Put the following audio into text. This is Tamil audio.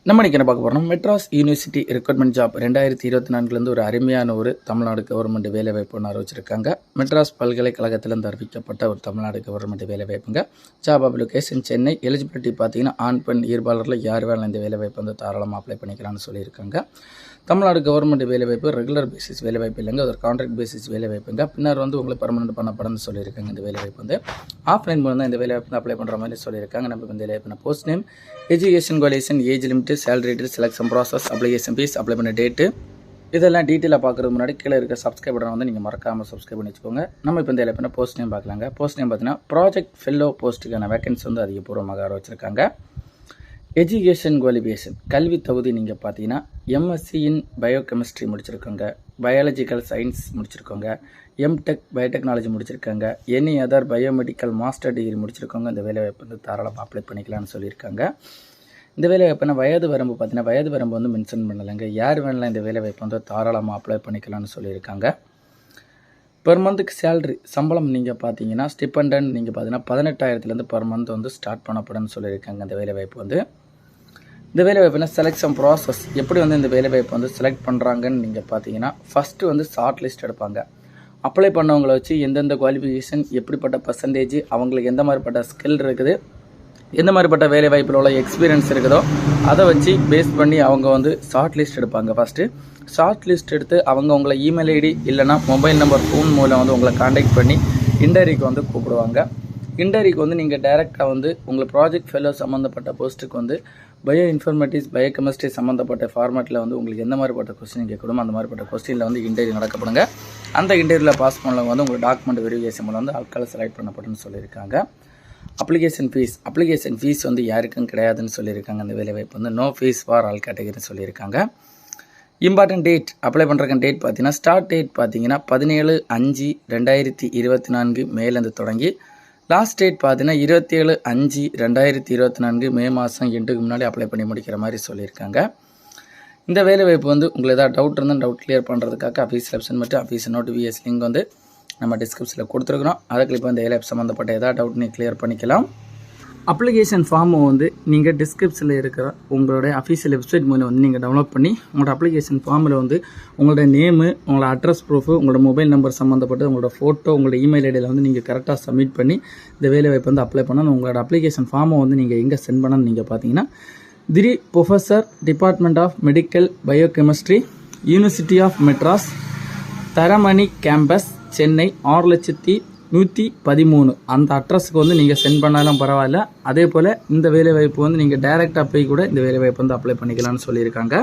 நம்ம இன்றைக்கி என்ன பார்க்க போகிறோம், மெட்ராஸ் யூனிவர்சிட்டி ரெக்ரூட்மெண்ட் ஜாப் 2024 ஒரு அருமையான ஒரு தமிழ்நாடு கவர்மெண்ட் வேலைவாய்ப்பு ஒன்று அறிவிச்சிருக்காங்க. மெட்ராஸ் பல்கலைக்கழகத்திலேருந்து அறிவிக்கப்பட்ட ஒரு தமிழ்நாடு கவர்மெண்ட் வேலைவாய்ப்புங்க. Job application Chennai. எலிஜிபிலிட்டி பார்த்தீங்கன்னா ஆண் பெண் இருபாலரில் யார் வேலை இந்த வேலைவாய்ப்பு வந்து தாராளமாக அப்ளை பண்ணிக்கலாம்னு சொல்லியிருக்காங்க. தமிழ்நாடு கவர்மெண்ட் வேலைவாய்ப்பு ரெகுலர் பேசிஸ் வேலைவாய்ப்பு இல்லைங்க, ஒரு கான்ட்ராக்ட் பேசிஸ் வேலைவாய்ப்புங்க. பின்னர் வந்து உங்களுக்கு பர்மனெண்ட் பண்ணப்படன்னு சொல்லியிருக்காங்க. இந்த வேலைவாய்ப்பு வந்து ஆஃப்லைன் மூலம் தான் இந்த வேலைவாய்ப்பு அப்ளை பண்ணுற மாதிரி சொல்லியிருக்காங்க. நம்ம இந்த வேலைவாய்ப்பு post name, education qualification, age limit, salary detail, selection process, application fees, apply பண்ண டேட்டு, இதெல்லாம் டீட்டெயிலாக பார்க்குறது முன்னாடி கீழே இருக்க சப்ஸ்கிரைப் பட்டன் வந்து நீங்கள் மறக்காமல் சப்ஸ்கிரைப் பண்ணி வச்சுக்கோங்க. நம்ம இப்போ இந்த வேலைவாய்ப்பு போஸ்ட் நேம் பார்க்கலாங்க. போஸ்ட் நேம் பார்த்தீங்கன்னா ப்ராஜெக்ட் ஃபெல்லோ போஸ்ட்டுக்கான வேகன்சி வந்து அதிகபூர்வமாக வச்சுருக்காங்க. எஜுகேஷன் குவாலிஃபிகேஷன் கல்வி தகுதி நீங்கள் பார்த்தீங்கன்னா எம்எஸ்சி இன் பயோகெமிஸ்ட்ரி முடிச்சிருக்கோங்க, பயாலஜிக்கல் சயின்ஸ் முடிச்சிருக்கோங்க, எம்டெக் பயோடெக்னாலஜி முடிச்சிருக்காங்க, any other biomedical master degree முடிச்சிருக்கோங்க. இந்த வேலைவாய்ப்பு வந்து தாராளமாக அப்ளை பண்ணிக்கலாம்னு சொல்லியிருக்காங்க. இந்த வேலைவாய்ப்புனா வயது வரம்பு பார்த்தீங்கன்னா வயது வரம்பு வந்து மென்ஷன் பண்ணலைங்க. யார் வேணாலும் இந்த வேலைவாய்ப்பு வந்து தாராளமாக அப்ளை பண்ணிக்கலாம்னு சொல்லியிருக்காங்க. பெர் மந்த்துக்கு சேலரி சம்பளம் நீங்கள் பார்த்தீங்கன்னா ஸ்டிபெண்டன்ட் நீங்கள் பார்த்தீங்கன்னா 18,000 பெர் மந்த் வந்து ஸ்டார்ட் பண்ணப்படுன்னு சொல்லியிருக்காங்க. இந்த வேலைவாய்ப்பு வந்து இந்த வேலைவாய்ப்புனா செலெக்ஷன் ப்ராசஸ் எப்படி வந்து இந்த வேலைவாய்ப்பு வந்து செலக்ட் பண்ணுறாங்கன்னு நீங்கள் பார்த்தீங்கன்னா ஃபஸ்ட்டு வந்து ஷார்ட் லிஸ்ட் எடுப்பாங்க. அப்ளை பண்ணவங்களை வச்சு எந்தெந்த குவாலிஃபிகேஷன், எப்படிப்பட்ட பர்சன்டேஜ், அவங்களுக்கு எந்த மாதிரிப்பட்ட ஸ்கில் இருக்குது, எந்த மாதிரிப்பட்ட வேலைவாய்ப்பில் உள்ள எக்ஸ்பீரியன்ஸ் இருக்குதோ அதை வச்சு பேஸ் பண்ணி அவங்க வந்து ஷார்ட் லிஸ்ட் எடுப்பாங்க. ஃபஸ்ட்டு ஷார்ட் லிஸ்ட் எடுத்து அவங்க உங்களை இமெயில் ஐடி இல்லைனா மொபைல் நம்பர் ஃபோன் மூலம் வந்து உங்களை காண்டாக்ட் பண்ணி இன்டர்வியூக்கு வந்து கூப்பிடுவாங்க. இன்டர்வியூக்கு வந்து நீங்கள் டைரெக்டாக வந்து உங்கள் ப்ராஜெக்ட் ஃபெல்லோ சம்மந்தப்பட்ட போஸ்ட்டுக்கு வந்து பயோ இன்ஃபர்மேட்டிக்ஸ், பயோகெமிஸ்ட்ரி சம்மந்தப்பட்ட ஃபார்மேட்டில் வந்து உங்களுக்கு எந்த மாதிரிப்பட்ட கொஸ்டின் கேட்கணும் அந்த மாதிரிப்பட்ட கொஸ்டினில் வந்து இன்டர்வியூ நடக்கப்படுங்க. அந்த இன்டர்வியூவில் பாஸ் பண்ணவங்க வந்து உங்களுக்கு டாக்குமெண்ட் வெரிஃபிகேஷன் மூலம் வந்து ஆட்களை செலக்ட் பண்ணப்படுன்னு சொல்லியிருக்காங்க. அப்ளிகேஷன் ஃபீஸ் வந்து யாருக்கும் கிடையாதுன்னு சொல்லியிருக்காங்க. அந்த வேலைவாய்ப்பு வந்து நோ ஃபீஸ் ஃபார் ஆல் கேட்டகரின்னு சொல்லியிருக்காங்க. இம்பார்ட்டன்ட் டேட் அப்ளை பண்ணுறக்கு டேட் பார்த்தீங்கன்னா ஸ்டார்ட் டேட் பார்த்தீங்கன்னா 17/5/2024 மேலேருந்து தொடங்கி லாஸ்ட் டேட் பார்த்தீங்கன்னா 27/5/2024 மே மாதம் எண்டுக்கு முன்னாடி அப்ளை பண்ணி முடிக்கிற மாதிரி சொல்லியிருக்காங்க. இந்த வேலைவாய்ப்பு வந்து உங்களுக்கு ஏதாவது டவுட் இருந்தால் டவுட் கிளியர் பண்ணுறதுக்காக அஃபீஸ் வெப்சைட் மற்றும் அஃபீஸ் நோட்டிஃபிகேஷன் லிங்க் வந்து நம்ம டிஸ்கிரிப்ஷனில் கொடுத்துருக்குறோம். அதுக்கு இப்போ இந்த வேலைவாய்ப்பு சம்மந்தப்பட்ட ஏதாவது டவுட் நீங்கள் கிளியர் பண்ணிக்கலாம். அப்ளிகேஷன் ஃபார்மை வந்து நீங்கள் டிஸ்கிரிப்ஷனில் இருக்கிற உங்களுடைய அஃபீஷியல் வெப்சைட் மூலம் வந்து நீங்கள் டவுன்லோட் பண்ணி உங்களோட அப்ளிகேஷன் ஃபார்மில் வந்து உங்களோட நேமு, உங்களோட அட்ரஸ் ப்ரூஃபு, உங்களோட மொபைல் நம்பர் சம்மந்தப்பட்டு உங்களோட ஃபோட்டோ, உங்களோட இமெயில் ஐடியில் வந்து நீங்கள் கரெக்டாக சப்மிட் பண்ணி இந்த வேலைவாய்ப்பு வந்து அப்ளை பண்ணணும். உங்களோட அப்ளிகேஷன் ஃபார்மை வந்து நீங்கள் எங்கே சென்ட் பண்ணணும்னு நீங்கள் பார்த்தீங்கன்னா the professor, department of medical biochemistry, university of Madras, Taramani campus, Chennai 6,113 அந்த அட்ரஸுக்கு வந்து நீங்கள் சென்ட் பண்ணாலும் பரவாயில்ல. அதே போல் இந்த வேலைவாய்ப்பு வந்து நீங்கள் டைரெக்டாக போய் கூட இந்த வேலைவாய்ப்பு வந்து அப்ளை பண்ணிக்கலாம்னு சொல்லியிருக்காங்க.